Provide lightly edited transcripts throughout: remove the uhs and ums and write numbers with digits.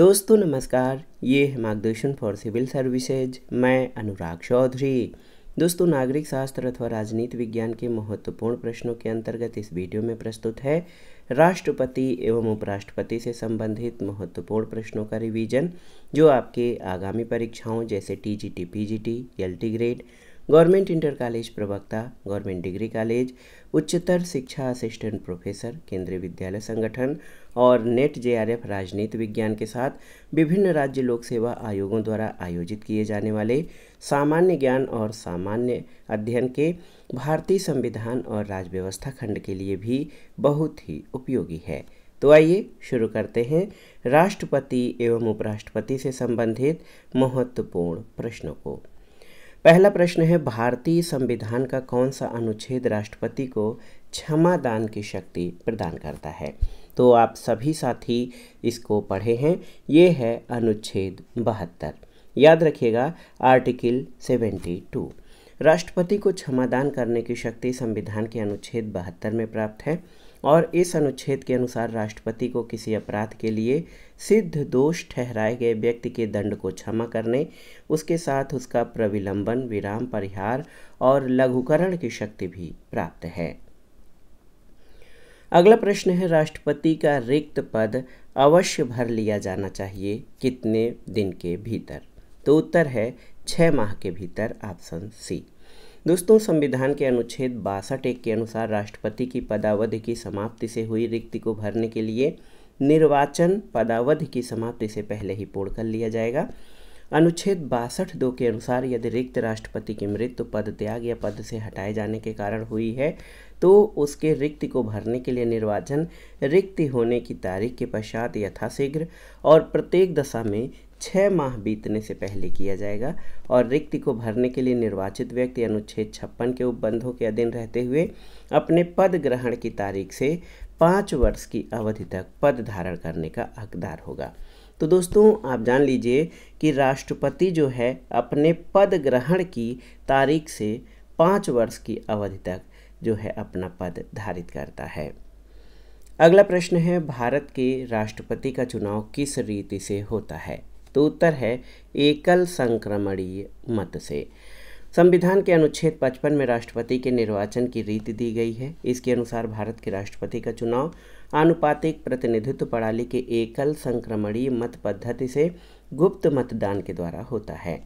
दोस्तों नमस्कार, ये है मार्गदर्शन फॉर सिविल सर्विसेज। मैं अनुराग चौधरी। दोस्तों, नागरिक शास्त्र अथवा राजनीति विज्ञान के महत्वपूर्ण प्रश्नों के अंतर्गत इस वीडियो में प्रस्तुत है राष्ट्रपति एवं उपराष्ट्रपति से संबंधित महत्वपूर्ण प्रश्नों का रिवीजन, जो आपके आगामी परीक्षाओं जैसे TGT, PGT, LT grade, government inter college प्रवक्ता, गवर्नमेंट डिग्री कॉलेज, उच्चतर शिक्षा असिस्टेंट प्रोफेसर, केंद्रीय विद्यालय संगठन और नेट जेआरएफ राजनीति विज्ञान के साथ विभिन्न राज्य लोक सेवा आयोगों द्वारा आयोजित किए जाने वाले सामान्य ज्ञान और सामान्य अध्ययन के भारतीय संविधान और राज्य व्यवस्था खंड के लिए भी बहुत ही उपयोगी है। तो आइए शुरू करते हैं राष्ट्रपति एवं उपराष्ट्रपति से संबंधित महत्वपूर्ण प्रश्नों को। पहला प्रश्न है, भारतीय संविधान का कौन सा अनुच्छेद राष्ट्रपति को क्षमा दान की शक्ति प्रदान करता है? तो आप सभी साथी इसको पढ़े हैं। ये है अनुच्छेद 72। याद रखिएगा, आर्टिकल 72। राष्ट्रपति को क्षमादान करने की शक्ति संविधान के अनुच्छेद 72 में प्राप्त है और इस अनुच्छेद के अनुसार राष्ट्रपति को किसी अपराध के लिए सिद्ध दोष ठहराए गए व्यक्ति के दंड को क्षमा करने, उसके साथ उसका प्रविलंबन, विराम, परिहार और लघुकरण की शक्ति भी प्राप्त है। अगला प्रश्न है, राष्ट्रपति का रिक्त पद अवश्य भर लिया जाना चाहिए कितने दिन के भीतर? तो उत्तर है 6 माह के भीतर, ऑप्शन सी। दोस्तों, संविधान के अनुच्छेद 62 के अनुसार राष्ट्रपति की पदावधि की समाप्ति से हुई रिक्ति को भरने के लिए निर्वाचन पदावधि की समाप्ति से पहले ही पूर्ण कर लिया जाएगा। अनुच्छेद 62(2) के अनुसार यदि रिक्त राष्ट्रपति की मृत्यु, पद त्याग या पद से हटाए जाने के कारण हुई है तो उसके रिक्ति को भरने के लिए निर्वाचन रिक्ति होने की तारीख के पश्चात यथाशीघ्र और प्रत्येक दशा में 6 माह बीतने से पहले किया जाएगा और रिक्ति को भरने के लिए निर्वाचित व्यक्ति अनुच्छेद 56 के उपबंधों के अधीन रहते हुए अपने पद ग्रहण की तारीख से 5 वर्ष की अवधि तक पद धारण करने का हकदार होगा। तो दोस्तों, आप जान लीजिए कि राष्ट्रपति जो है अपने पद ग्रहण की तारीख से 5 वर्ष की अवधि तक जो है अपना पद धारित करता है। अगला प्रश्न है, भारत के राष्ट्रपति का चुनाव किस रीति से होता है? तो उत्तर है एकल संक्रमणीय मत से। संविधान के अनुच्छेद 55 में राष्ट्रपति के निर्वाचन की रीति दी गई है। इसके अनुसार भारत के राष्ट्रपति का चुनाव आनुपातिक प्रतिनिधित्व प्रणाली के एकल संक्रमणीय मत पद्धति से गुप्त मतदान के द्वारा होता है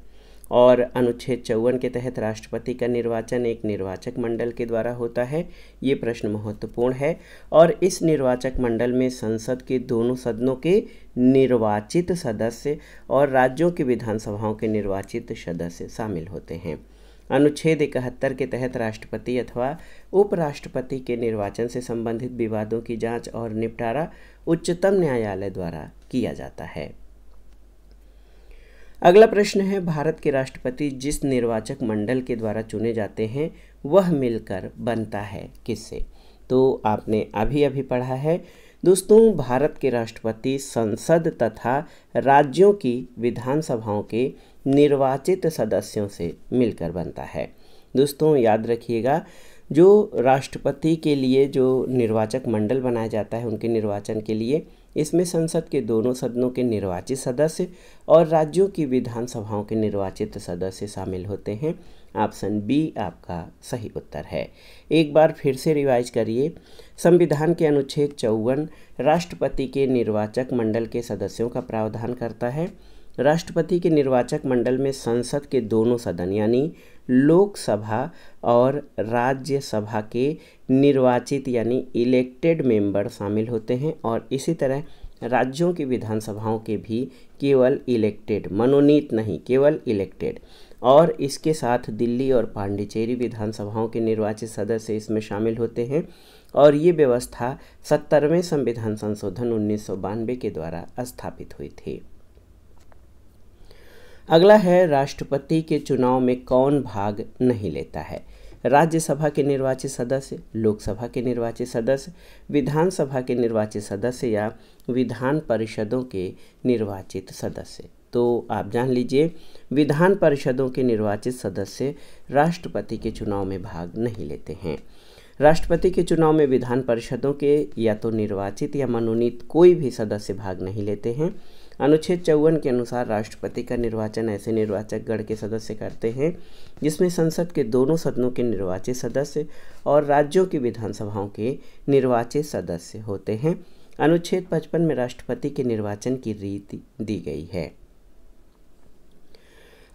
और अनुच्छेद 54 के तहत राष्ट्रपति का निर्वाचन एक निर्वाचक मंडल के द्वारा होता है। ये प्रश्न महत्वपूर्ण है और इस निर्वाचक मंडल में संसद के दोनों सदनों के निर्वाचित सदस्य और राज्यों की विधानसभाओं के निर्वाचित सदस्य शामिल होते हैं। अनुच्छेद 71 के तहत राष्ट्रपति अथवा उपराष्ट्रपति के निर्वाचन से संबंधित विवादों की जांच और निपटारा उच्चतम न्यायालय द्वारा किया जाता है। अगला प्रश्न है, भारत के राष्ट्रपति जिस निर्वाचक मंडल के द्वारा चुने जाते हैं वह मिलकर बनता है किससे? तो आपने अभी पढ़ा है। दोस्तों, भारत के राष्ट्रपति संसद तथा राज्यों की विधानसभाओं के निर्वाचित सदस्यों से मिलकर बनता है। दोस्तों, याद रखिएगा, जो राष्ट्रपति के लिए जो निर्वाचक मंडल बनाया जाता है उनके निर्वाचन के लिए इसमें संसद के दोनों सदनों के निर्वाचित सदस्य और राज्यों की विधानसभाओं के निर्वाचित सदस्य शामिल होते हैं। ऑप्शन बी आपका सही उत्तर है। एक बार फिर से रिवाइज करिए। संविधान के अनुच्छेद 54 राष्ट्रपति के निर्वाचक मंडल के सदस्यों का प्रावधान करता है। राष्ट्रपति के निर्वाचक मंडल में संसद के दोनों सदन यानी लोकसभा और राज्यसभा के निर्वाचित यानी इलेक्टेड मेंबर शामिल होते हैं और इसी तरह राज्यों की विधानसभाओं के भी केवल इलेक्टेड, मनोनीत नहीं, केवल इलेक्टेड, और इसके साथ दिल्ली और पांडिचेरी विधानसभाओं के निर्वाचित सदस्य इसमें शामिल होते हैं और ये व्यवस्था 70वें संविधान संशोधन 1992 के द्वारा स्थापित हुई थी। अगला है, राष्ट्रपति के चुनाव में कौन भाग नहीं लेता है? राज्यसभा के निर्वाचित सदस्य, लोकसभा के निर्वाचित सदस्य, विधानसभा के निर्वाचित सदस्य या विधान परिषदों के निर्वाचित सदस्य। तो आप जान लीजिए, विधान परिषदों के निर्वाचित सदस्य राष्ट्रपति के चुनाव में भाग नहीं लेते हैं। राष्ट्रपति के चुनाव में विधान परिषदों के या तो निर्वाचित या मनोनीत कोई भी सदस्य भाग नहीं लेते हैं। अनुच्छेद 54 के अनुसार राष्ट्रपति का निर्वाचन ऐसे निर्वाचक गण के सदस्य करते हैं जिसमें संसद के दोनों सदनों के निर्वाचित सदस्य और राज्यों की विधानसभाओं के निर्वाचित सदस्य होते हैं। अनुच्छेद 55 में राष्ट्रपति के निर्वाचन की रीति दी गई है।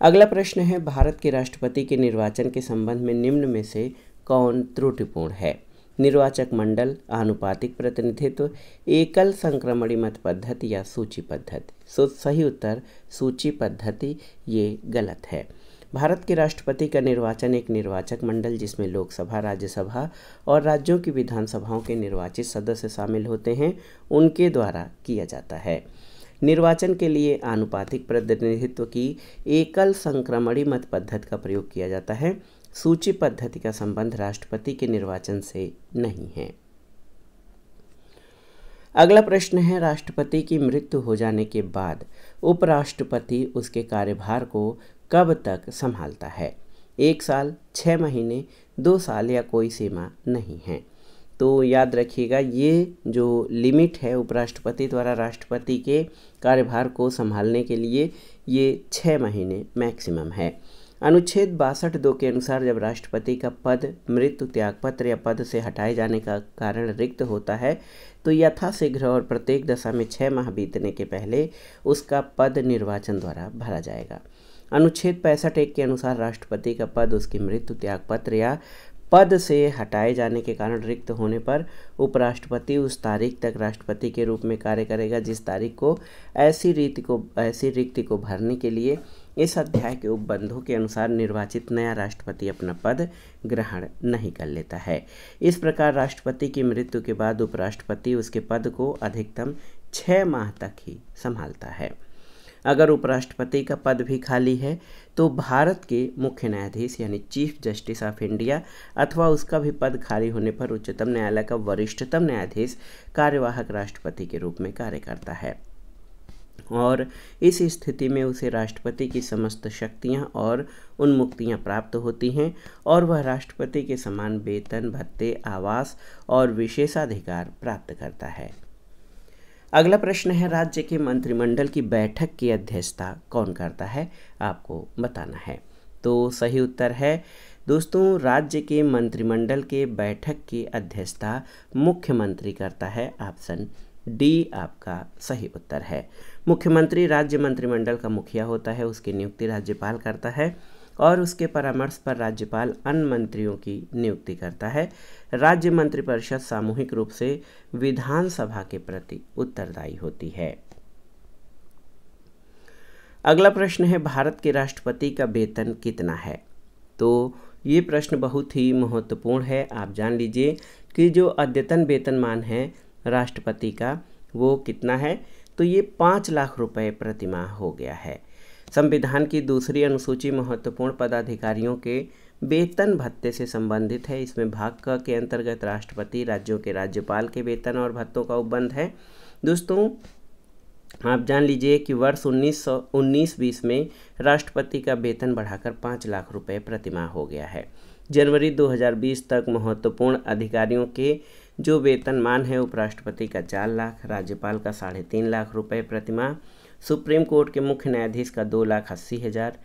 अगला प्रश्न है, भारत के राष्ट्रपति के निर्वाचन के संबंध में निम्न में से कौन त्रुटिपूर्ण है? निर्वाचक मंडल, आनुपातिक प्रतिनिधित्व, एकल संक्रमणी मत पद्धति या सूची पद्धति? सही उत्तर सूची पद्धति, ये गलत है। भारत के राष्ट्रपति का निर्वाचन एक निर्वाचक मंडल जिसमें लोकसभा, राज्यसभा और राज्यों की विधानसभाओं के निर्वाचित सदस्य शामिल होते हैं, उनके द्वारा किया जाता है। निर्वाचन के लिए आनुपातिक प्रतिनिधित्व की एकल संक्रमणी मत पद्धति का प्रयोग किया जाता है। सूची पद्धति का संबंध राष्ट्रपति के निर्वाचन से नहीं है। अगला प्रश्न है, राष्ट्रपति की मृत्यु हो जाने के बाद उपराष्ट्रपति उसके कार्यभार को कब तक संभालता है? 1 साल, 6 महीने, 2 साल या कोई सीमा नहीं है। तो याद रखिएगा, ये जो लिमिट है उपराष्ट्रपति द्वारा राष्ट्रपति के कार्यभार को संभालने के लिए, ये 6 महीने मैक्सिमम है। अनुच्छेद 62(2) के अनुसार जब राष्ट्रपति का पद मृत्यु, त्यागपत्र या पद से हटाए जाने का कारण रिक्त होता है तो यथाशीघ्र और प्रत्येक दशा में 6 माह बीतने के पहले उसका पद निर्वाचन द्वारा भरा जाएगा। अनुच्छेद 65(1) के अनुसार राष्ट्रपति का पद उसकी मृत्यु, त्यागपत्र या पद से हटाए जाने के कारण रिक्त होने पर उपराष्ट्रपति उस तारीख तक राष्ट्रपति के रूप में कार्य करेगा जिस तारीख को ऐसी रिक्ति को भरने के लिए इस अध्याय के उपबंधों के अनुसार निर्वाचित नया राष्ट्रपति अपना पद ग्रहण नहीं कर लेता है। इस प्रकार राष्ट्रपति की मृत्यु के बाद उपराष्ट्रपति उसके पद को अधिकतम 6 माह तक ही संभालता है। अगर उपराष्ट्रपति का पद भी खाली है तो भारत के मुख्य न्यायाधीश यानी चीफ जस्टिस ऑफ इंडिया अथवा उसका भी पद खाली होने पर उच्चतम न्यायालय का वरिष्ठतम न्यायाधीश कार्यवाहक राष्ट्रपति के रूप में कार्य करता है और इस स्थिति में उसे राष्ट्रपति की समस्त शक्तियां और उन्मुक्तियां प्राप्त होती हैं और वह राष्ट्रपति के समान वेतन, भत्ते, आवास और विशेषाधिकार प्राप्त करता है। अगला प्रश्न है, राज्य के मंत्रिमंडल की बैठक की अध्यक्षता कौन करता है? आपको बताना है। तो सही उत्तर है दोस्तों, राज्य के मंत्रिमंडल के बैठक की अध्यक्षता मुख्यमंत्री करता है। ऑप्शन डी आपका सही उत्तर है। मुख्यमंत्री राज्य मंत्रिमंडल का मुखिया होता है, उसकी नियुक्ति राज्यपाल करता है और उसके परामर्श पर राज्यपाल अन्य मंत्रियों की नियुक्ति करता है। राज्य मंत्रिपरिषद सामूहिक रूप से विधानसभा के प्रति उत्तरदायी होती है। अगला प्रश्न है, भारत के राष्ट्रपति का वेतन कितना है? तो ये प्रश्न बहुत ही महत्वपूर्ण है। आप जान लीजिए कि जो अद्यतन वेतनमान है राष्ट्रपति का वो कितना है, तो ये 5 लाख रुपए प्रतिमाह हो गया है। संविधान की दूसरी अनुसूची महत्वपूर्ण पदाधिकारियों के वेतन भत्ते से संबंधित है। इसमें भाग क के अंतर्गत राष्ट्रपति, राज्यों के राज्यपाल के वेतन और भत्तों का उपबंध है। दोस्तों आप जान लीजिए कि वर्ष 1919-20 में राष्ट्रपति का वेतन बढ़ाकर 5 लाख रुपए प्रतिमाह हो गया है। जनवरी 2020 तक महत्वपूर्ण अधिकारियों के जो वेतनमान है उपराष्ट्रपति का 4 लाख, राज्यपाल का 3.5 लाख रुपए प्रतिमाह, सुप्रीम कोर्ट के मुख्य न्यायाधीश का 2,80,000,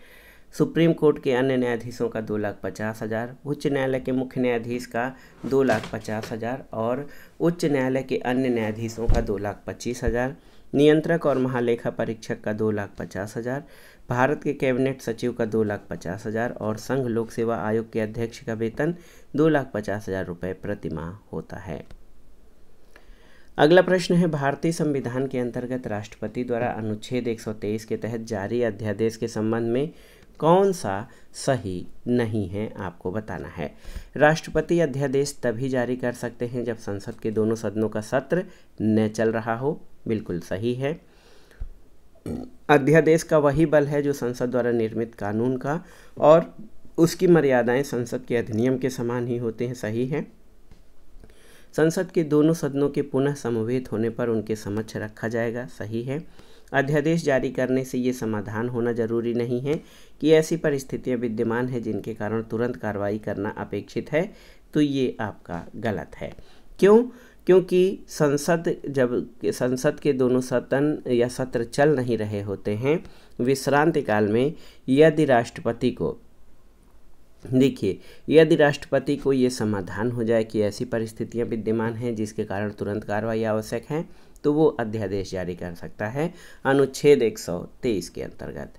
सुप्रीम कोर्ट के अन्य न्यायाधीशों का 2,50,000, उच्च न्यायालय के मुख्य न्यायाधीश का 2,50,000 और उच्च न्यायालय के अन्य न्यायाधीशों का 2,25,000, नियंत्रक और महालेखा परीक्षक का 2,50,000, भारत के कैबिनेट सचिव का 2,50,000 और संघ लोक सेवा आयोग के अध्यक्ष का वेतन 2,50,000 रुपये प्रतिमाह होता है। अगला प्रश्न है, भारतीय संविधान के अंतर्गत राष्ट्रपति द्वारा अनुच्छेद 123 के तहत जारी अध्यादेश के संबंध में कौन सा सही नहीं है? आपको बताना है। राष्ट्रपति अध्यादेश तभी जारी कर सकते हैं जब संसद के दोनों सदनों का सत्र न चल रहा हो। बिल्कुल सही है। अध्यादेश का वही बल है जो संसद द्वारा निर्मित कानून का और उसकी मर्यादाएं संसद के अधिनियम के समान ही होते हैं। सही है। संसद के दोनों सदनों के पुनः समवेत होने पर उनके समक्ष रखा जाएगा। सही है। अध्यादेश जारी करने से ये समाधान होना जरूरी नहीं है कि ऐसी परिस्थितियां विद्यमान हैं जिनके कारण तुरंत कार्रवाई करना अपेक्षित है, तो ये आपका गलत है। क्यों? क्योंकि संसद के दोनों सदन या सत्र चल नहीं रहे होते हैं, विश्रांति काल में यदि राष्ट्रपति को ये समाधान हो जाए कि ऐसी परिस्थितियां विद्यमान हैं जिसके कारण तुरंत कार्रवाई आवश्यक है, तो वो अध्यादेश जारी कर सकता है अनुच्छेद 123 के अंतर्गत।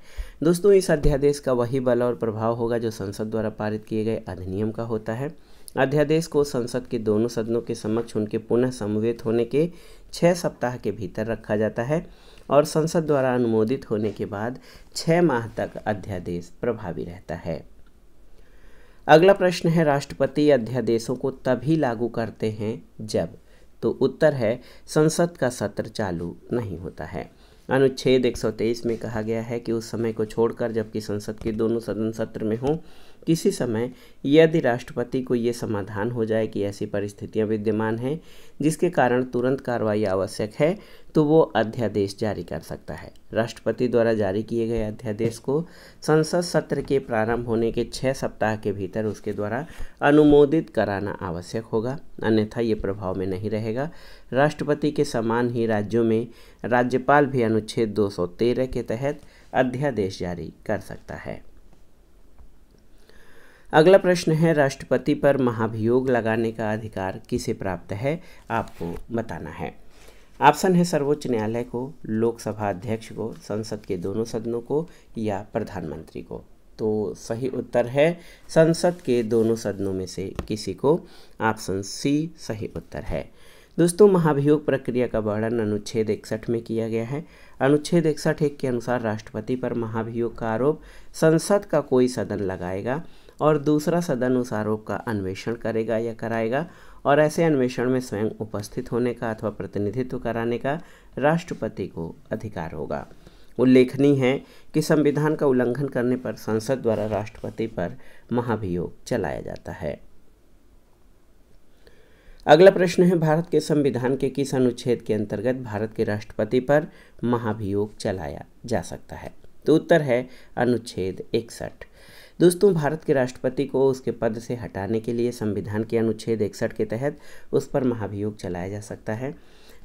दोस्तों, इस अध्यादेश का वही बल और प्रभाव होगा जो संसद द्वारा पारित किए गए अधिनियम का होता है। अध्यादेश को संसद के दोनों सदनों के समक्ष उनके पुनः समवेत होने के 6 सप्ताह के भीतर रखा जाता है और संसद द्वारा अनुमोदित होने के बाद 6 माह तक अध्यादेश प्रभावी रहता है। अगला प्रश्न है, राष्ट्रपति अध्यादेशों को तभी लागू करते हैं जब, तो उत्तर है संसद का सत्र चालू नहीं होता है। अनुच्छेद 123 में कहा गया है कि उस समय को छोड़कर जबकि संसद के दोनों सदन सत्र में हों, किसी समय यदि राष्ट्रपति को ये समाधान हो जाए कि ऐसी परिस्थितियां विद्यमान हैं जिसके कारण तुरंत कार्रवाई आवश्यक है, तो वो अध्यादेश जारी कर सकता है। राष्ट्रपति द्वारा जारी किए गए अध्यादेश को संसद सत्र के प्रारंभ होने के 6 सप्ताह के भीतर उसके द्वारा अनुमोदित कराना आवश्यक होगा, अन्यथा ये प्रभाव में नहीं रहेगा। राष्ट्रपति के समान ही राज्यों में राज्यपाल भी अनुच्छेद 213 के तहत अध्यादेश जारी कर सकता है। अगला प्रश्न है, राष्ट्रपति पर महाभियोग लगाने का अधिकार किसे प्राप्त है? आपको बताना है। ऑप्शन है सर्वोच्च न्यायालय को, लोकसभा अध्यक्ष को, संसद के दोनों सदनों को या प्रधानमंत्री को। तो सही उत्तर है संसद के दोनों सदनों में से किसी को। ऑप्शन सी सही उत्तर है। दोस्तों, महाभियोग प्रक्रिया का वर्णन अनुच्छेद 61 में किया गया है। अनुच्छेद 61 के अनुसार राष्ट्रपति पर महाभियोग का आरोप संसद का कोई सदन लगाएगा और दूसरा सदन उस आरोप का अन्वेषण करेगा या कराएगा, और ऐसे अन्वेषण में स्वयं उपस्थित होने का अथवा प्रतिनिधित्व कराने का राष्ट्रपति को अधिकार होगा। उल्लेखनीय है कि संविधान का उल्लंघन करने पर संसद द्वारा राष्ट्रपति पर महाभियोग चलाया जाता है। अगला प्रश्न है, भारत के संविधान के किस अनुच्छेद के अंतर्गत भारत के राष्ट्रपति पर महाभियोग चलाया जा सकता है? तो उत्तर है अनुच्छेद 61। दोस्तों, भारत के राष्ट्रपति को उसके पद से हटाने के लिए संविधान के अनुच्छेद 61 के तहत उस पर महाभियोग चलाया जा सकता है।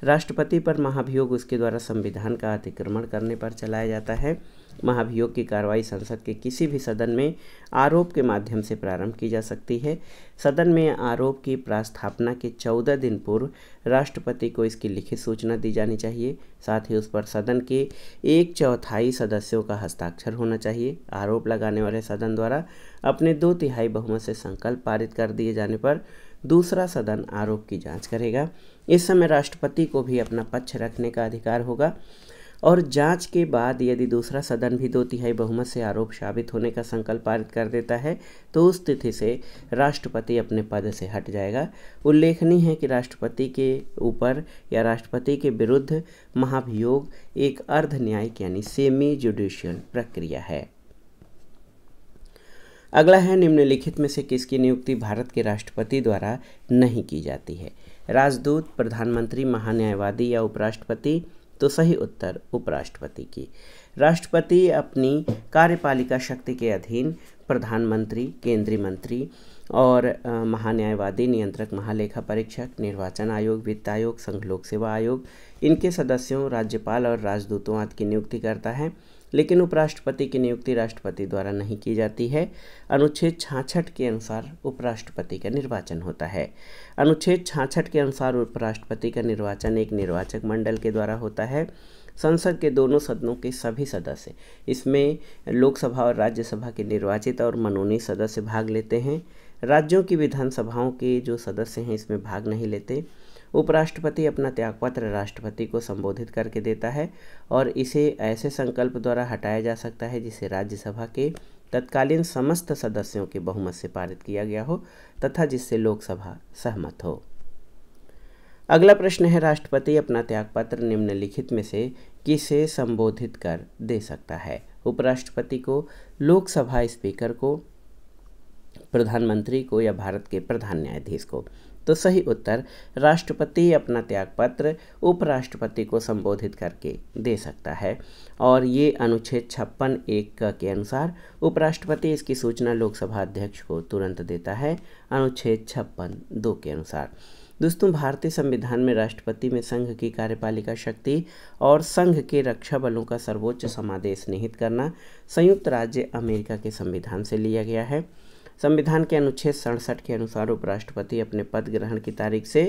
राष्ट्रपति पर महाभियोग उसके द्वारा संविधान का अतिक्रमण करने पर चलाया जाता है। महाभियोग की कार्रवाई संसद के किसी भी सदन में आरोप के माध्यम से प्रारंभ की जा सकती है। सदन में आरोप की प्रास्थापना के 14 दिन पूर्व राष्ट्रपति को इसकी लिखित सूचना दी जानी चाहिए। साथ ही उस पर सदन के 1/4 सदस्यों का हस्ताक्षर होना चाहिए। आरोप लगाने वाले सदन द्वारा अपने 2/3 बहुमत से संकल्प पारित कर दिए जाने पर दूसरा सदन आरोप की जांच करेगा। इस समय राष्ट्रपति को भी अपना पक्ष रखने का अधिकार होगा और जांच के बाद यदि दूसरा सदन भी 2/3 बहुमत से आरोप साबित होने का संकल्प पारित कर देता है तो उस तिथि से राष्ट्रपति अपने पद से हट जाएगा। उल्लेखनीय है कि राष्ट्रपति के ऊपर या राष्ट्रपति के विरुद्ध महाभियोग एक अर्ध न्यायिक यानी सेमी जुडिशियल प्रक्रिया है। अगला है, निम्नलिखित में से किसकी नियुक्ति भारत के राष्ट्रपति द्वारा नहीं की जाती है? राजदूत, प्रधानमंत्री, महान्यायवादी या उपराष्ट्रपति? तो सही उत्तर उपराष्ट्रपति की। राष्ट्रपति अपनी कार्यपालिका शक्ति के अधीन प्रधानमंत्री, केंद्रीय मंत्री और महान्यायवादी, नियंत्रक, महालेखा परीक्षक, निर्वाचन आयोग, वित्त आयोग, संघ लोक सेवा आयोग, इनके सदस्यों, राज्यपाल और राजदूतों आदि की नियुक्ति करता है। लेकिन उपराष्ट्रपति की नियुक्ति राष्ट्रपति द्वारा नहीं की जाती है। अनुच्छेद 66 के अनुसार उपराष्ट्रपति का निर्वाचन होता है। अनुच्छेद 66 के अनुसार उपराष्ट्रपति का निर्वाचन एक निर्वाचक मंडल के द्वारा होता है। संसद के दोनों सदनों के सभी सदस्य, इसमें लोकसभा और राज्यसभा के निर्वाचित और मनोनीत सदस्य भाग लेते हैं। राज्यों की विधानसभाओं के जो सदस्य हैं इसमें भाग नहीं लेते। उपराष्ट्रपति अपना त्यागपत्र राष्ट्रपति को संबोधित करके देता है और इसे ऐसे संकल्प द्वारा हटाया जा सकता है जिसे राज्यसभा के तत्कालीन समस्त सदस्यों के बहुमत से पारित किया गया हो तथा जिससे लोकसभा सहमत हो। अगला प्रश्न है, राष्ट्रपति अपना त्यागपत्र निम्नलिखित में से किसे संबोधित कर दे सकता है? उपराष्ट्रपति को, लोकसभा स्पीकर को, प्रधानमंत्री को या भारत के प्रधान न्यायाधीश को? तो सही उत्तर राष्ट्रपति अपना त्यागपत्र उपराष्ट्रपति को संबोधित करके दे सकता है और ये अनुच्छेद 56(1) के अनुसार उपराष्ट्रपति इसकी सूचना लोकसभा अध्यक्ष को तुरंत देता है, अनुच्छेद 56(2) के अनुसार। दोस्तों, भारतीय संविधान में राष्ट्रपति में संघ की कार्यपालिका शक्ति और संघ के रक्षा बलों का सर्वोच्च समादेश निहित करना संयुक्त राज्य अमेरिका के संविधान से लिया गया है। संविधान के अनुच्छेद 67 के अनुसार उपराष्ट्रपति अपने पद ग्रहण की तारीख से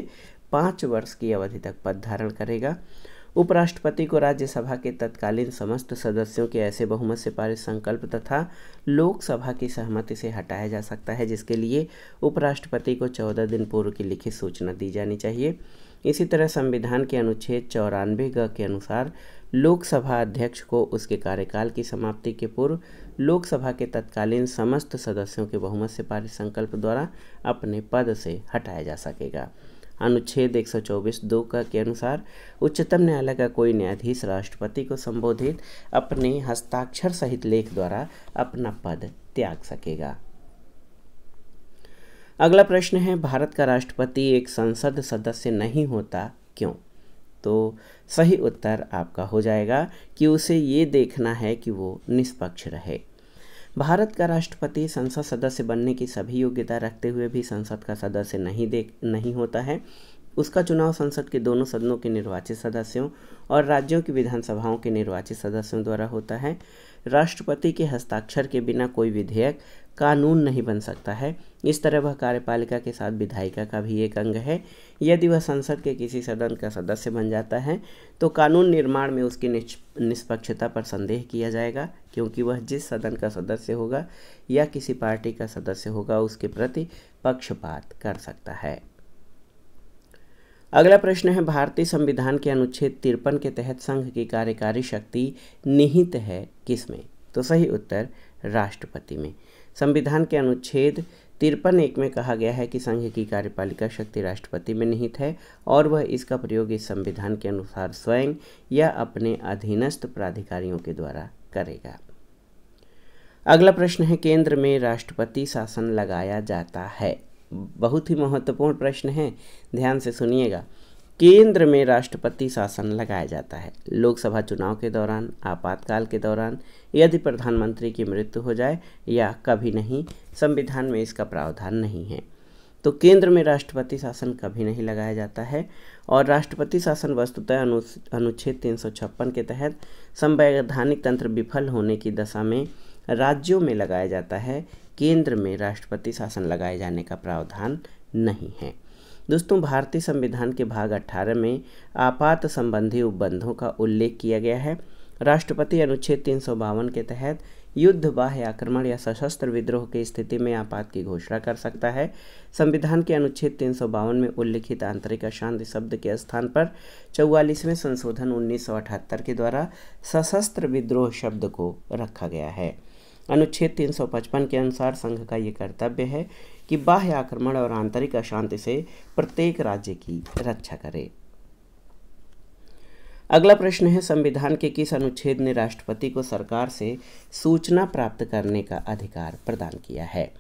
5 वर्ष की अवधि तक पद धारण करेगा। उपराष्ट्रपति को राज्यसभा के तत्कालीन समस्त सदस्यों के ऐसे बहुमत से पारित संकल्प तथा लोकसभा की सहमति से हटाया जा सकता है जिसके लिए उपराष्ट्रपति को 14 दिन पूर्व की लिखित सूचना दी जानी चाहिए। इसी तरह संविधान के अनुच्छेद 94(ग) के अनुसार लोकसभा अध्यक्ष को उसके कार्यकाल की समाप्ति के पूर्व लोकसभा के तत्कालीन समस्त सदस्यों के बहुमत से पारित संकल्प द्वारा अपने पद से हटाया जा सकेगा। अनुच्छेद 124(2) के अनुसार उच्चतम न्यायालय का कोई न्यायाधीश राष्ट्रपति को संबोधित अपने हस्ताक्षर सहित लेख द्वारा अपना पद त्याग सकेगा। अगला प्रश्न है, भारत का राष्ट्रपति एक संसद सदस्य नहीं होता क्यों? तो सही उत्तर आपका हो जाएगा कि उसे ये देखना है कि वो निष्पक्ष रहे। भारत का राष्ट्रपति संसद सदस्य बनने की सभी योग्यता रखते हुए भी संसद का सदस्य नहीं होता है। उसका चुनाव संसद के दोनों सदनों के निर्वाचित सदस्यों और राज्यों की विधानसभाओं के निर्वाचित सदस्यों द्वारा होता है। राष्ट्रपति के हस्ताक्षर के बिना कोई विधेयक कानून नहीं बन सकता है। इस तरह वह कार्यपालिका के साथ विधायिका का भी एक अंग है। यदि वह संसद के किसी सदन का सदस्य बन जाता है तो कानून निर्माण में उसकी निष्पक्षता पर संदेह किया जाएगा, क्योंकि वह जिस सदन का सदस्य होगा या किसी पार्टी का सदस्य होगा उसके प्रति पक्षपात कर सकता है। अगला प्रश्न है, भारतीय संविधान के अनुच्छेद 53 के तहत संघ की कार्यकारी शक्ति निहित है किसमें? तो सही उत्तर राष्ट्रपति में। संविधान के अनुच्छेद 53(1) में कहा गया है कि संघ की कार्यपालिका शक्ति राष्ट्रपति में निहित है और वह इसका प्रयोग इस संविधान के अनुसार स्वयं या अपने अधीनस्थ प्राधिकारियों के द्वारा करेगा। अगला प्रश्न है, केंद्र में राष्ट्रपति शासन लगाया जाता है। बहुत ही महत्वपूर्ण प्रश्न है, ध्यान से सुनिएगा। केंद्र में राष्ट्रपति शासन लगाया जाता है लोकसभा चुनाव के दौरान, आपातकाल के दौरान, यदि प्रधानमंत्री की मृत्यु हो जाए या कभी नहीं। संविधान में इसका प्रावधान नहीं है। तो केंद्र में राष्ट्रपति शासन कभी नहीं लगाया जाता है और राष्ट्रपति शासन वस्तुतः अनुच्छेद 356 के तहत संवैधानिक तंत्र विफल होने की दशा में राज्यों में लगाया जाता है। केंद्र में राष्ट्रपति शासन लगाए जाने का प्रावधान नहीं है। दोस्तों, भारतीय संविधान के भाग 18 में आपात संबंधी उपबंधों का उल्लेख किया गया है। राष्ट्रपति अनुच्छेद 352 के तहत युद्ध, बाह्य आक्रमण या सशस्त्र विद्रोह की स्थिति में आपात की घोषणा कर सकता है। संविधान के अनुच्छेद 352 में उल्लिखित आंतरिक अशांति शब्द के स्थान पर 44वें संशोधन 1978 के द्वारा सशस्त्र विद्रोह शब्द को रखा गया है। अनुच्छेद 355 के अनुसार संघ का ये कर्तव्य है कि बाह्य आक्रमण और आंतरिक अशांति से प्रत्येक राज्य की रक्षा करे। अगला प्रश्न है, संविधान के किस अनुच्छेद ने राष्ट्रपति को सरकार से सूचना प्राप्त करने का अधिकार प्रदान किया है?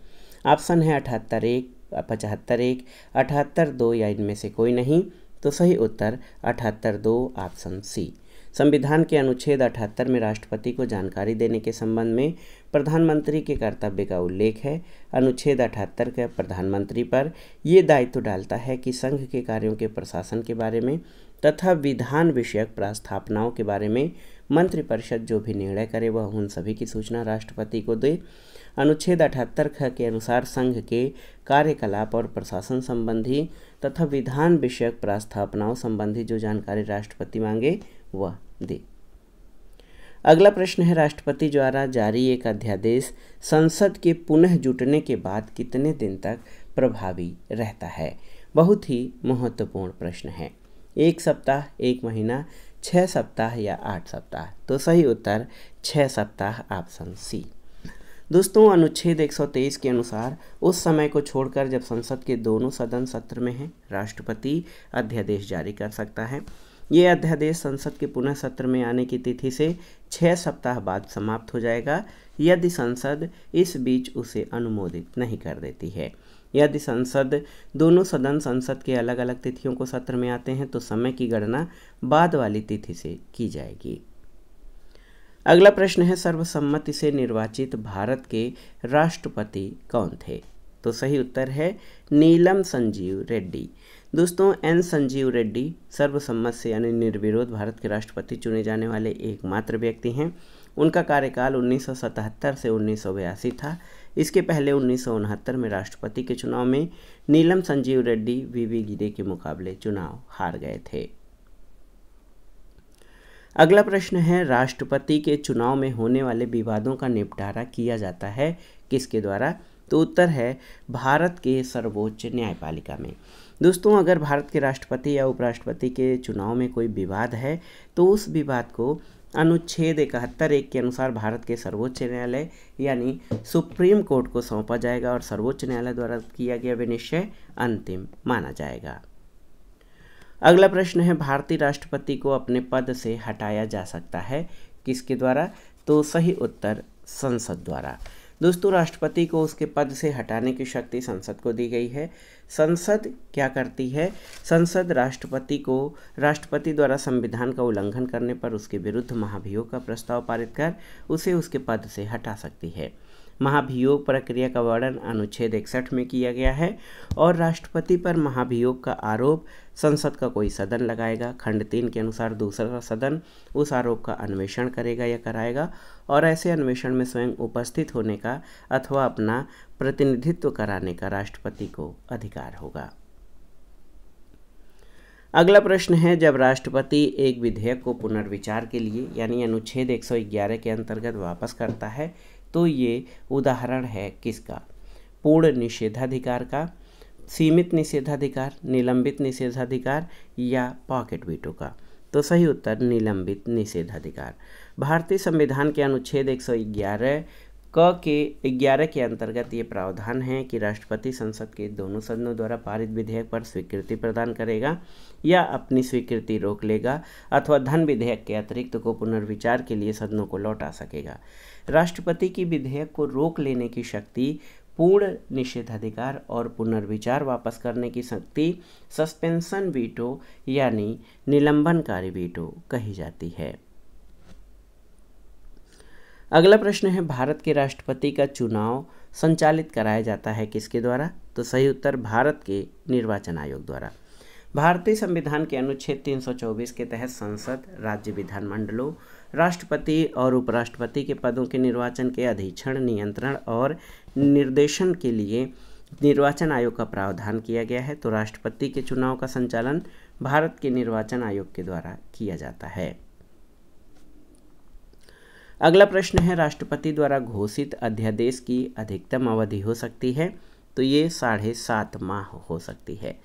ऑप्शन है 78(1), 75(1), 78(2) या इनमें से कोई नहीं। तो सही उत्तर 78(2) ऑप्शन सी। संविधान के अनुच्छेद 78 में राष्ट्रपति को जानकारी देने के संबंध में प्रधानमंत्री के कर्तव्य का उल्लेख है। अनुच्छेद 78 के प्रधानमंत्री पर ये दायित्व डालता है कि संघ के कार्यों के प्रशासन के बारे में तथा विधान विषयक प्रस्थापनाओं के बारे में मंत्रिपरिषद जो भी निर्णय करे वह उन सभी की सूचना राष्ट्रपति को दे। अनुच्छेद 78 के अनुसार संघ के कार्यकलाप और प्रशासन संबंधी तथा विधान विषयक प्रस्थापनाओं संबंधी जो जानकारी राष्ट्रपति मांगे वह दे। अगला प्रश्न है, राष्ट्रपति द्वारा जारी एक अध्यादेश संसद के पुनः जुटने के बाद कितने दिन तक प्रभावी रहता है? बहुत ही महत्वपूर्ण प्रश्न है। 1 सप्ताह, 1 महीना, 6 सप्ताह या 8 सप्ताह? तो सही उत्तर 6 सप्ताह ऑप्शन सी। दोस्तों, अनुच्छेद 123 के अनुसार उस समय को छोड़कर जब संसद के दोनों सदन सत्र में हैं, राष्ट्रपति अध्यादेश जारी कर सकता है। ये अध्यादेश संसद के पुनः सत्र में आने की तिथि से 6 सप्ताह बाद समाप्त हो जाएगा यदि संसद इस बीच उसे अनुमोदित नहीं कर देती है। यदि दोनों सदन संसद के अलग अलग तिथियों को सत्र में आते हैं तो समय की गणना बाद वाली तिथि से की जाएगी। अगला प्रश्न है, सर्वसम्मति से निर्वाचित भारत के राष्ट्रपति कौन थे? तो सही उत्तर है नीलम संजीव रेड्डी। दोस्तों, एन संजीव रेड्डी सर्वसम्मत से यानी निर्विरोध भारत के राष्ट्रपति चुने जाने वाले एकमात्र व्यक्ति हैं। उनका कार्यकाल 1977 से 1982 था। इसके पहले 1969 में राष्ट्रपति के चुनाव में नीलम संजीव रेड्डी वीवी गिरे के मुकाबले चुनाव हार गए थे। अगला प्रश्न है, राष्ट्रपति के चुनाव में होने वाले विवादों का निपटारा किया जाता है किसके द्वारा? तो उत्तर है भारत के सर्वोच्च न्यायपालिका में। दोस्तों, अगर भारत के राष्ट्रपति या उपराष्ट्रपति के चुनाव में कोई विवाद है तो उस विवाद को अनुच्छेद 71(1) के अनुसार भारत के सर्वोच्च न्यायालय यानी सुप्रीम कोर्ट को सौंपा जाएगा और सर्वोच्च न्यायालय द्वारा किया गया विनिश्चय अंतिम माना जाएगा। अगला प्रश्न है, भारतीय राष्ट्रपति को अपने पद से हटाया जा सकता है किसके द्वारा? तो सही उत्तर संसद द्वारा। दोस्तों, राष्ट्रपति को उसके पद से हटाने की शक्ति संसद को दी गई है। संसद क्या करती है? संसद राष्ट्रपति द्वारा संविधान का उल्लंघन करने पर उसके विरुद्ध महाभियोग का प्रस्ताव पारित कर उसे उसके पद से हटा सकती है। महाभियोग प्रक्रिया का वर्णन अनुच्छेद 61 में किया गया है और राष्ट्रपति पर महाभियोग का आरोप संसद का कोई सदन लगाएगा। खंड 3 के अनुसार दूसरा सदन उस आरोप का अन्वेषण करेगा या कराएगा और ऐसे अन्वेषण में स्वयं उपस्थित होने का अथवा अपना प्रतिनिधित्व कराने का राष्ट्रपति को अधिकार होगा। अगला प्रश्न है, जब राष्ट्रपति एक विधेयक को पुनर्विचार के लिए यानी अनुच्छेद 111 के अंतर्गत वापस करता है तो ये उदाहरण है किसका? पूर्ण निषेधाधिकार का, सीमित निषेधाधिकार, निलंबित निषेधाधिकार या पॉकेट वीटो का? तो सही उत्तर निलंबित निषेधाधिकार। भारतीय संविधान के अनुच्छेद 111 के अंतर्गत ये प्रावधान है कि राष्ट्रपति संसद के दोनों सदनों द्वारा पारित विधेयक पर स्वीकृति प्रदान करेगा या अपनी स्वीकृति रोक लेगा अथवा धन विधेयक के अतिरिक्त को पुनर्विचार के लिए सदनों को लौटा सकेगा। राष्ट्रपति की विधेयक को रोक लेने की शक्ति पूर्ण निषेधाधिकार और पुनर्विचार वापस करने की शक्ति सस्पेंशन वीटो यानी निलंबनकारी वीटो कही जाती है। अगला प्रश्न है, भारत के राष्ट्रपति का चुनाव संचालित कराया जाता है किसके द्वारा? तो सही उत्तर भारत के निर्वाचन आयोग द्वारा। भारतीय संविधान के अनुच्छेद 324 के तहत संसद, राज्य विधानमंडलों, राष्ट्रपति और उपराष्ट्रपति के पदों के निर्वाचन के अधीक्षण, नियंत्रण और निर्देशन के लिए निर्वाचन आयोग का प्रावधान किया गया है। तो राष्ट्रपति के चुनाव का संचालन भारत के निर्वाचन आयोग के द्वारा किया जाता है। अगला प्रश्न है, राष्ट्रपति द्वारा घोषित अध्यादेश की अधिकतम अवधि हो सकती है? तो ये 7.5 माह हो सकती है।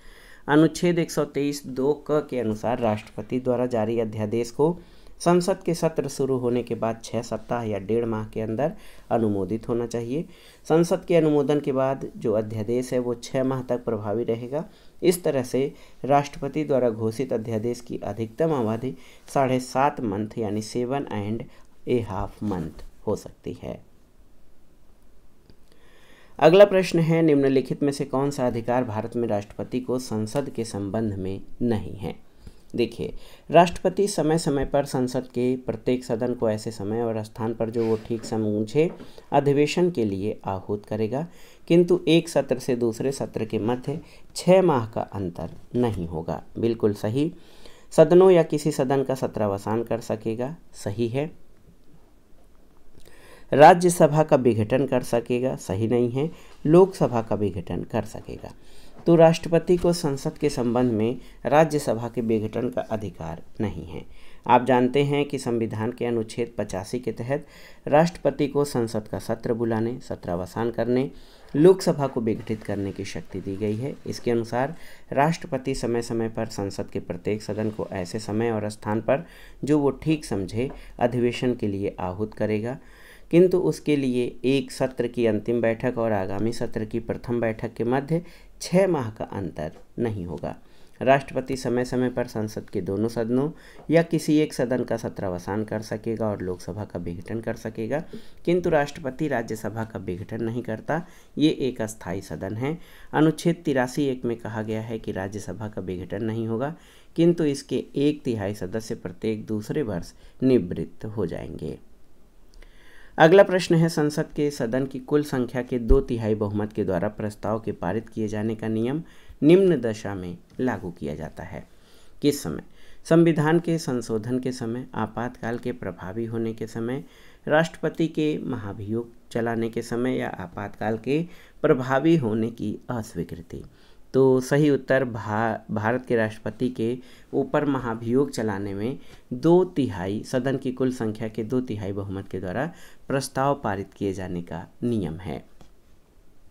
अनुच्छेद 123(2) के अनुसार राष्ट्रपति द्वारा जारी अध्यादेश को संसद के सत्र शुरू होने के बाद 6 सप्ताह या 1.5 माह के अंदर अनुमोदित होना चाहिए। संसद के अनुमोदन के बाद जो अध्यादेश है वो 6 माह तक प्रभावी रहेगा। इस तरह से राष्ट्रपति द्वारा घोषित अध्यादेश की अधिकतम अवधि 7.5 मंथ यानी 7.5 मंथ हो सकती है। अगला प्रश्न है, निम्नलिखित में से कौन सा अधिकार भारत में राष्ट्रपति को संसद के संबंध में नहीं है? देखिए, राष्ट्रपति समय समय पर संसद के प्रत्येक सदन को ऐसे समय और स्थान पर जो वो ठीक समझे अधिवेशन के लिए आहूत करेगा, किंतु एक सत्र से दूसरे सत्र के मध्य 6 माह का अंतर नहीं होगा। बिल्कुल सही। सदनों या किसी सदन का सत्रावसान कर सकेगा, सही है। राज्यसभा का विघटन कर सकेगा, सही नहीं है। लोकसभा का विघटन कर सकेगा। तो राष्ट्रपति को संसद के संबंध में राज्यसभा के विघटन का अधिकार नहीं है। आप जानते हैं कि संविधान के अनुच्छेद 85 के तहत राष्ट्रपति को संसद का सत्र बुलाने, सत्रावसान करने, लोकसभा को विघटित करने की शक्ति दी गई है। इसके अनुसार राष्ट्रपति समय समय पर संसद के प्रत्येक सदन को ऐसे समय और स्थान पर जो वो ठीक समझे अधिवेशन के लिए आहूत करेगा, किंतु उसके लिए एक सत्र की अंतिम बैठक और आगामी सत्र की प्रथम बैठक के मध्य 6 माह का अंतर नहीं होगा। राष्ट्रपति समय समय पर संसद के दोनों सदनों या किसी एक सदन का सत्रावसान कर सकेगा और लोकसभा का विघटन कर सकेगा, किंतु राष्ट्रपति राज्यसभा का विघटन नहीं करता। ये एक अस्थायी सदन है। अनुच्छेद 83(1) में कहा गया है कि राज्यसभा का विघटन नहीं होगा, किंतु इसके 1/3 सदस्य प्रत्येक दूसरे वर्ष निवृत्त हो जाएंगे। अगला प्रश्न है, संसद के सदन की कुल संख्या के 2/3 बहुमत के द्वारा प्रस्ताव के पारित किए जाने का नियम निम्न दशा में लागू किया जाता है। किस समय? संविधान के संशोधन के समय, आपातकाल के प्रभावी होने के समय, राष्ट्रपति के महाभियोग चलाने के समय या आपातकाल के प्रभावी होने की अस्वीकृति। तो सही उत्तर भारत के राष्ट्रपति के ऊपर महाभियोग चलाने में 2/3 सदन की कुल संख्या के 2/3 बहुमत के द्वारा प्रस्ताव पारित किए जाने का नियम है।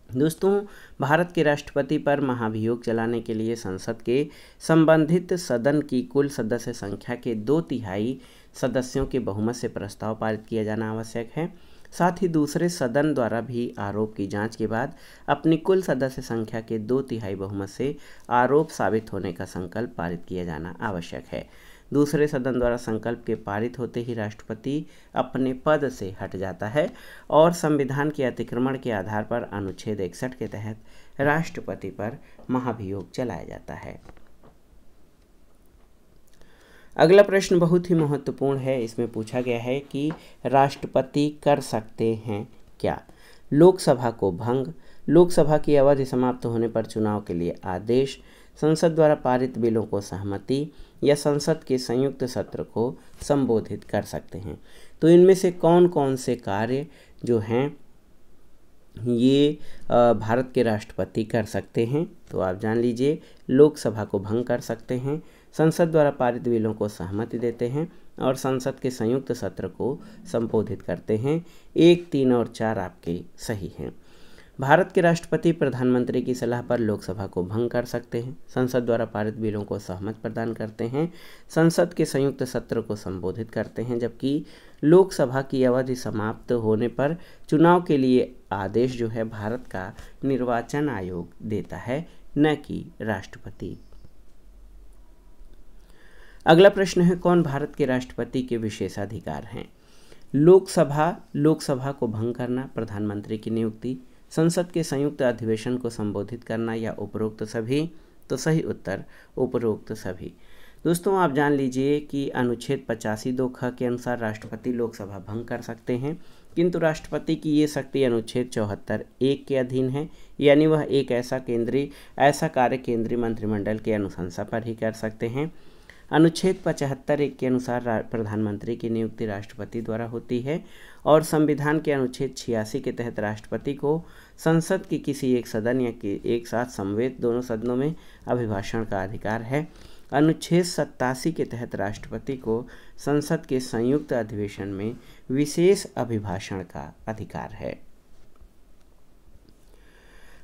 दोस्तों, भारत के राष्ट्रपति पर महाभियोग चलाने के लिए संसद के संबंधित सदन की कुल सदस्य संख्या के 2/3 सदस्यों के बहुमत से प्रस्ताव पारित किया जाना आवश्यक है। साथ ही दूसरे सदन द्वारा भी आरोप की जांच के बाद अपनी कुल सदस्य संख्या के 2/3 बहुमत से आरोप साबित होने का संकल्प पारित किया जाना आवश्यक है। दूसरे सदन द्वारा संकल्प के पारित होते ही राष्ट्रपति अपने पद से हट जाता है और संविधान के अतिक्रमण के आधार पर अनुच्छेद 61 के तहत राष्ट्रपति पर महाभियोग चलाया जाता है। अगला प्रश्न बहुत ही महत्वपूर्ण है। इसमें पूछा गया है कि राष्ट्रपति कर सकते हैं क्या? लोकसभा को भंग, लोकसभा की अवधि समाप्त होने पर चुनाव के लिए आदेश, संसद द्वारा पारित बिलों को सहमति या संसद के संयुक्त सत्र को संबोधित कर सकते हैं। तो इनमें से कौन कौन से कार्य जो हैं ये भारत के राष्ट्रपति कर सकते हैं? तो आप जान लीजिए, लोकसभा को भंग कर सकते हैं, संसद द्वारा पारित बिलों को सहमति देते हैं और संसद के संयुक्त सत्र को संबोधित करते हैं। 1, 3 और 4 आपके सही हैं। भारत के राष्ट्रपति प्रधानमंत्री की सलाह पर लोकसभा को भंग कर सकते हैं, संसद द्वारा पारित बिलों को सहमति प्रदान करते हैं, संसद के संयुक्त सत्र को संबोधित करते हैं, जबकि लोकसभा की अवधि समाप्त होने पर चुनाव के लिए आदेश जो है भारत का निर्वाचन आयोग देता है, न कि राष्ट्रपति। अगला प्रश्न है, कौन भारत के राष्ट्रपति के विशेषाधिकार हैं? लोकसभा को भंग करना, प्रधानमंत्री की नियुक्ति, संसद के संयुक्त अधिवेशन को संबोधित करना या उपरोक्त सभी? तो सही उत्तर उपरोक्त सभी। दोस्तों, आप जान लीजिए कि अनुच्छेद 85(2) ख के अनुसार राष्ट्रपति लोकसभा भंग कर सकते हैं, किंतु राष्ट्रपति की ये शक्ति अनुच्छेद 74(1) के अधीन है, यानी वह एक ऐसा कार्य केंद्रीय मंत्रिमंडल के अनुशंसा पर ही कर सकते हैं। अनुच्छेद 75(1) के अनुसार प्रधानमंत्री की नियुक्ति राष्ट्रपति द्वारा होती है और संविधान के अनुच्छेद 86 के तहत राष्ट्रपति को संसद के किसी एक सदन या एक साथ समवेत दोनों सदनों में अभिभाषण का अधिकार है। अनुच्छेद 87 के तहत राष्ट्रपति को संसद के संयुक्त अधिवेशन में विशेष अभिभाषण का अधिकार है।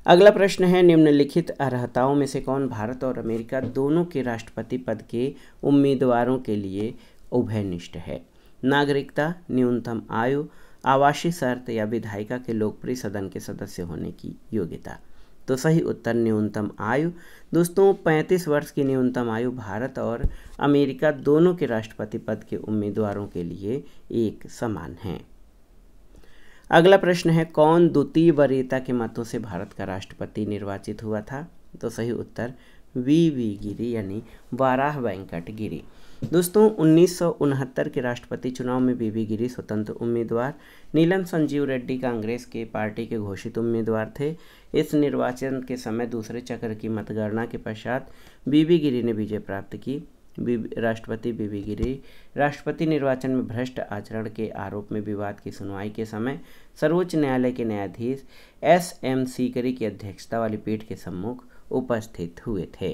अगला प्रश्न है, निम्नलिखित अर्हताओं में से कौन भारत और अमेरिका दोनों के राष्ट्रपति पद के उम्मीदवारों के लिए उभयनिष्ठ है? नागरिकता, न्यूनतम आयु, आवासीय शर्त या विधायिका के लोकप्रिय सदन के सदस्य होने की योग्यता। तो सही उत्तर न्यूनतम आयु। दोस्तों, 35 वर्ष की न्यूनतम आयु भारत और अमेरिका दोनों के राष्ट्रपति पद के उम्मीदवारों के लिए एक समान है। अगला प्रश्न है, कौन द्वितीय वरीयता के मतों से भारत का राष्ट्रपति निर्वाचित हुआ था? तो सही उत्तर वी गिरी यानी वाराह वेंकट गिरी। दोस्तों, 1969 के राष्ट्रपति चुनाव में वी गिरी स्वतंत्र उम्मीदवार, नीलम संजीव रेड्डी कांग्रेस के पार्टी के घोषित उम्मीदवार थे। इस निर्वाचन के समय दूसरे चक्र की मतगणना के पश्चात वी गिरी ने विजय प्राप्त की। राष्ट्रपति वी गिरी राष्ट्रपति निर्वाचन में भ्रष्ट आचरण के आरोप में विवाद की सुनवाई के समय सर्वोच्च न्यायालय के न्यायाधीश SM सीकरी की अध्यक्षता वाली पीठ के सम्मुख उपस्थित हुए थे।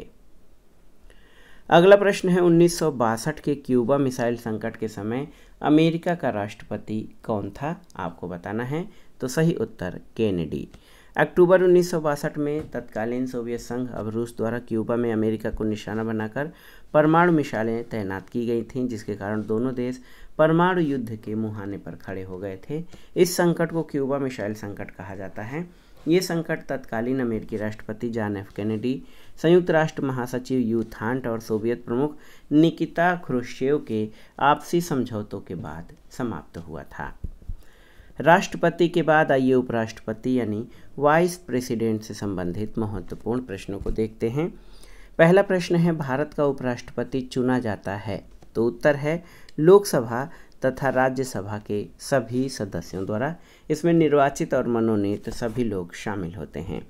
अगला प्रश्न है, 1962 के क्यूबा मिसाइल संकट के समय अमेरिका का राष्ट्रपति कौन था? आपको बताना है। तो सही उत्तर केनेडी। अक्टूबर 1962 में तत्कालीन सोवियत संघ अब रूस द्वारा क्यूबा में अमेरिका को निशाना बनाकर परमाणु मिसाइलें तैनात की गई थीं, जिसके कारण दोनों देश परमाणु युद्ध के मुहाने पर खड़े हो गए थे। इस संकट को क्यूबा मिसाइल संकट कहा जाता है ये संकट तत्कालीन अमेरिकी राष्ट्रपति जॉन एफ कैनेडी, संयुक्त राष्ट्र महासचिव यू थांट और सोवियत प्रमुख निकिता ख्रुश्चेव के आपसी समझौतों के बाद समाप्त हुआ था। राष्ट्रपति के बाद आइए उपराष्ट्रपति यानी वाइस प्रेसिडेंट से संबंधित महत्वपूर्ण प्रश्नों को देखते हैं। पहला प्रश्न है, भारत का उपराष्ट्रपति चुना जाता है? तो उत्तर है लोकसभा तथा राज्यसभा के सभी सदस्यों द्वारा। इसमें निर्वाचित और मनोनीत सभी लोग शामिल होते हैं।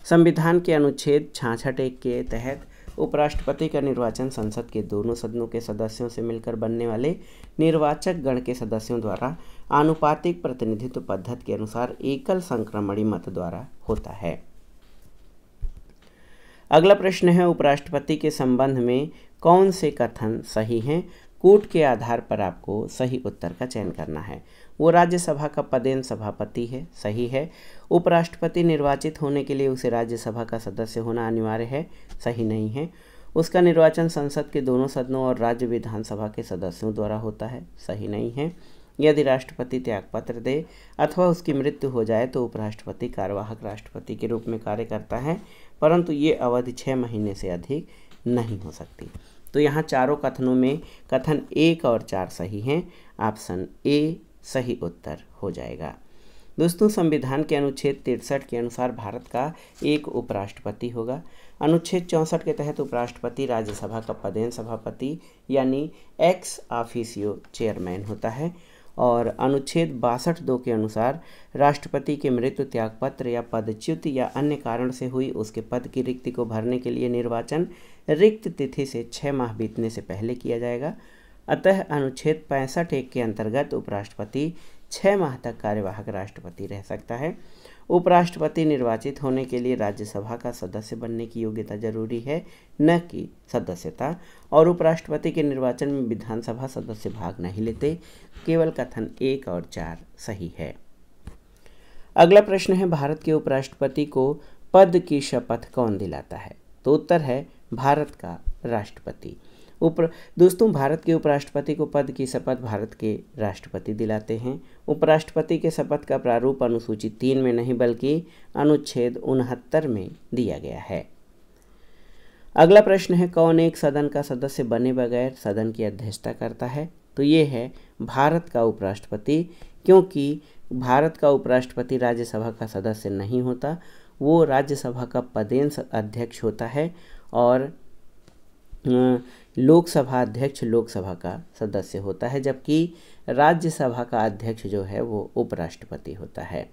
संविधान के अनुच्छेद 66(1) के तहत उपराष्ट्रपति का निर्वाचन संसद के दोनों सदनों के सदस्यों से मिलकर बनने वाले निर्वाचक गण के सदस्यों द्वारा आनुपातिक प्रतिनिधित्व पद्धति के अनुसार एकल संक्रमणी मत द्वारा होता है। अगला प्रश्न है, उपराष्ट्रपति के संबंध में कौन से कथन सही हैं? कूट के आधार पर आपको सही उत्तर का चयन करना है। वो राज्यसभा का पदेन सभापति है, सही है। उपराष्ट्रपति निर्वाचित होने के लिए उसे राज्यसभा का सदस्य होना अनिवार्य है, सही नहीं है। उसका निर्वाचन संसद के दोनों सदनों और राज्य विधानसभा के सदस्यों द्वारा होता है, सही नहीं है। यदि राष्ट्रपति त्यागपत्र दे अथवा उसकी मृत्यु हो जाए तो उपराष्ट्रपति कार्यवाहक राष्ट्रपति के रूप में कार्य करता है, परंतु ये अवधि 6 महीने से अधिक नहीं हो सकती। तो यहाँ चारों कथनों में कथन 1 और 4 सही हैं। ऑप्शन ए सही उत्तर हो जाएगा। दोस्तों, संविधान के अनुच्छेद 63 के अनुसार भारत का एक उपराष्ट्रपति होगा। अनुच्छेद 64 के तहत उपराष्ट्रपति राज्यसभा का पदेन सभापति यानी एक्स ऑफिसियो चेयरमैन होता है और अनुच्छेद 62(2) के अनुसार राष्ट्रपति के मृत्यु, त्यागपत्र या पदच्युत या अन्य कारण से हुई उसके पद की रिक्ति को भरने के लिए निर्वाचन रिक्त तिथि से 6 माह बीतने से पहले किया जाएगा। अतः अनुच्छेद 65(1) के अंतर्गत उपराष्ट्रपति 6 माह तक कार्यवाहक राष्ट्रपति रह सकता है। उपराष्ट्रपति निर्वाचित होने के लिए राज्यसभा का सदस्य बनने की योग्यता जरूरी है, न कि सदस्यता। और उपराष्ट्रपति के निर्वाचन में विधानसभा सदस्य भाग नहीं लेते। केवल कथन 1 और 4 सही है। अगला प्रश्न है, भारत के उपराष्ट्रपति को पद की शपथ कौन दिलाता है? तो उत्तर है भारत का राष्ट्रपति। दोस्तों, भारत के उपराष्ट्रपति को पद की शपथ भारत के राष्ट्रपति दिलाते हैं। उपराष्ट्रपति के शपथ का प्रारूप अनुसूची 3 में नहीं बल्कि अनुच्छेद 69 में दिया गया है। अगला प्रश्न है, कौन एक सदन का सदस्य बने बगैर सदन की अध्यक्षता करता है? तो ये है भारत का उपराष्ट्रपति, क्योंकि भारत का उपराष्ट्रपति राज्यसभा का सदस्य नहीं होता। वो राज्यसभा का पदेन अध्यक्ष होता है और लोकसभा अध्यक्ष लोकसभा का सदस्य होता है, जबकि राज्यसभा का अध्यक्ष जो है वो उपराष्ट्रपति होता है।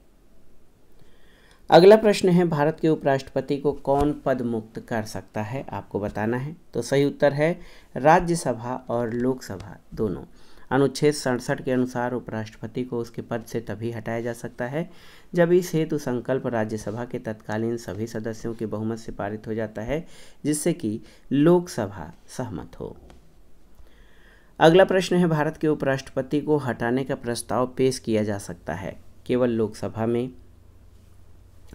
अगला प्रश्न है, भारत के उपराष्ट्रपति को कौन पद मुक्त कर सकता है? आपको बताना है। तो सही उत्तर है राज्यसभा और लोकसभा दोनों। अनुच्छेद 67 के अनुसार उपराष्ट्रपति को उसके पद से तभी हटाया जा सकता है जब इस हेतु संकल्प राज्यसभा के तत्कालीन सभी सदस्यों के बहुमत से पारित हो जाता है, जिससे कि लोकसभा सहमत हो। अगला प्रश्न है, भारत के उपराष्ट्रपति को हटाने का प्रस्ताव पेश किया जा सकता है केवल लोकसभा में,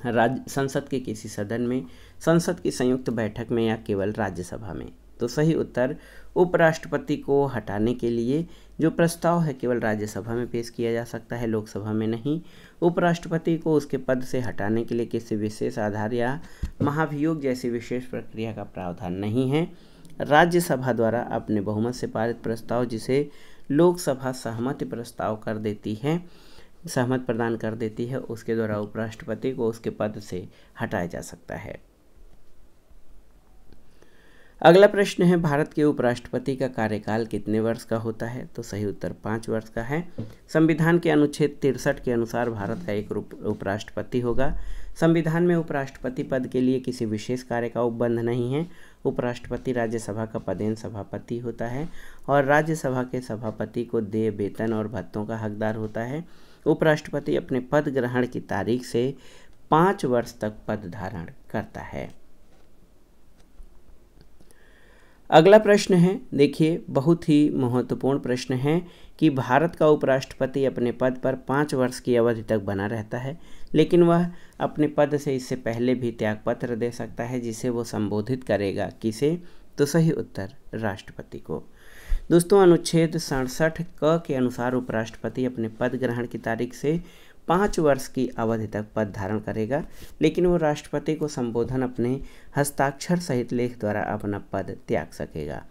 संसद के किसी सदन में, संसद की संयुक्त बैठक में या केवल राज्यसभा में? तो सही उत्तर उपराष्ट्रपति को हटाने के लिए जो प्रस्ताव है केवल राज्यसभा में पेश किया जा सकता है, लोकसभा में नहीं। उपराष्ट्रपति को उसके पद से हटाने के लिए किसी विशेष आधार या महाभियोग जैसी विशेष प्रक्रिया का प्रावधान नहीं है। राज्यसभा द्वारा अपने बहुमत से पारित प्रस्ताव, जिसे लोकसभा सहमति प्रस्ताव कर देती है, सहमत प्रदान कर देती है, उसके द्वारा उपराष्ट्रपति को उसके पद से हटाया जा सकता है। अगला प्रश्न है, भारत के उपराष्ट्रपति का कार्यकाल कितने वर्ष का होता है? तो सही उत्तर 5 वर्ष का है। संविधान के अनुच्छेद 63 के अनुसार भारत का एक उपराष्ट्रपति होगा। संविधान में उपराष्ट्रपति पद के लिए किसी विशेष कार्य का उपबंध नहीं है। उपराष्ट्रपति राज्यसभा का पदेन सभापति होता है और राज्यसभा के सभापति को देय वेतन और भत्तों का हकदार होता है। उपराष्ट्रपति अपने पद ग्रहण की तारीख से 5 वर्ष तक पद धारण करता है। अगला प्रश्न है, देखिए बहुत ही महत्वपूर्ण प्रश्न है कि भारत का उपराष्ट्रपति अपने पद पर 5 वर्ष की अवधि तक बना रहता है, लेकिन वह अपने पद से इससे पहले भी त्यागपत्र दे सकता है, जिसे वो संबोधित करेगा किसे? तो सही उत्तर राष्ट्रपति को। दोस्तों, अनुच्छेद 67 क के अनुसार उपराष्ट्रपति अपने पद ग्रहण की तारीख से 5 वर्ष की अवधि तक पद धारण करेगा, लेकिन वो राष्ट्रपति को संबोधन अपने हस्ताक्षर सहित लेख द्वारा अपना पद त्याग सकेगा।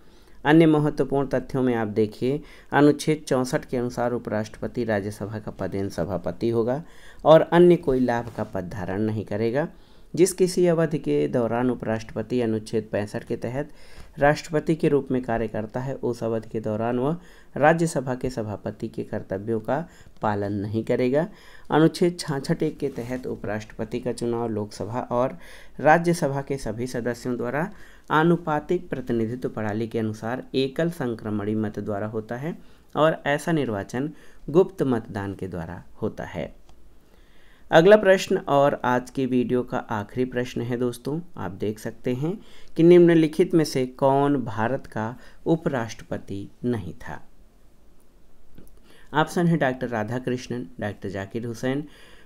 अन्य महत्वपूर्ण तथ्यों में आप देखिए, अनुच्छेद 64 के अनुसार उपराष्ट्रपति राज्यसभा का पदेन सभापति होगा और अन्य कोई लाभ का पद धारण नहीं करेगा। जिस किसी अवधि के दौरान उपराष्ट्रपति अनुच्छेद 65 के तहत राष्ट्रपति के रूप में कार्य करता है, उस अवधि के दौरान वह राज्यसभा के सभापति के कर्तव्यों का पालन नहीं करेगा। अनुच्छेद 66 के तहत उपराष्ट्रपति का चुनाव लोकसभा और राज्यसभा के सभी सदस्यों द्वारा आनुपातिक प्रतिनिधित्व प्रणाली के अनुसार एकल संक्रमणी मत द्वारा होता है और ऐसा निर्वाचन गुप्त मतदान के द्वारा होता है। अगला प्रश्न और आज की वीडियो का आखिरी प्रश्न है दोस्तों, आप देख सकते हैं कि निम्नलिखित में से कौन भारत का उपराष्ट्रपति नहीं था। ऑप्शन है डॉक्टर राधाकृष्णन, डॉक्टर जाकिर हुसैन,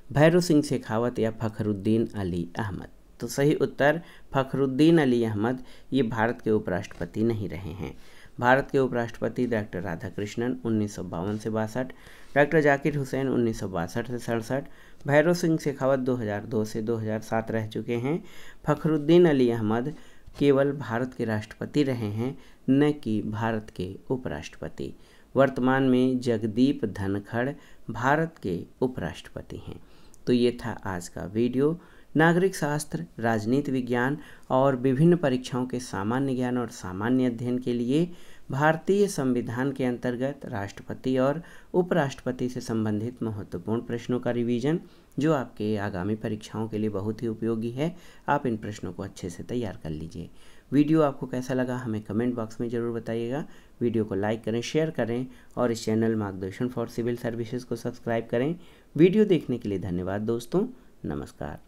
भैरों सिंह शेखावत या फखरुद्दीन अली अहमद। तो सही उत्तर फखरुद्दीन अली अहमद ये भारत के उपराष्ट्रपति नहीं रहे हैं। भारत के उपराष्ट्रपति डॉक्टर राधाकृष्णन 1952 से 62, डॉक्टर जाकिर हुसैन 1962 से 67, भैरों सिंह शेखावत 2002 से 2007 रह चुके हैं। फखरुद्दीन अली अहमद केवल भारत के राष्ट्रपति रहे हैं, न कि भारत के उपराष्ट्रपति। वर्तमान में जगदीप धनखड़ भारत के उपराष्ट्रपति हैं। तो ये था आज का वीडियो। नागरिक शास्त्र, राजनीति विज्ञान और विभिन्न परीक्षाओं के सामान्य ज्ञान और सामान्य अध्ययन के लिए भारतीय संविधान के अंतर्गत राष्ट्रपति और उपराष्ट्रपति से संबंधित महत्वपूर्ण प्रश्नों का रिवीजन, जो आपके आगामी परीक्षाओं के लिए बहुत ही उपयोगी है। आप इन प्रश्नों को अच्छे से तैयार कर लीजिए। वीडियो आपको कैसा लगा हमें कमेंट बॉक्स में ज़रूर बताइएगा। वीडियो को लाइक करें, शेयर करें और इस चैनल मार्गदर्शन फॉर सिविल सर्विसेज को सब्सक्राइब करें। वीडियो देखने के लिए धन्यवाद दोस्तों। नमस्कार।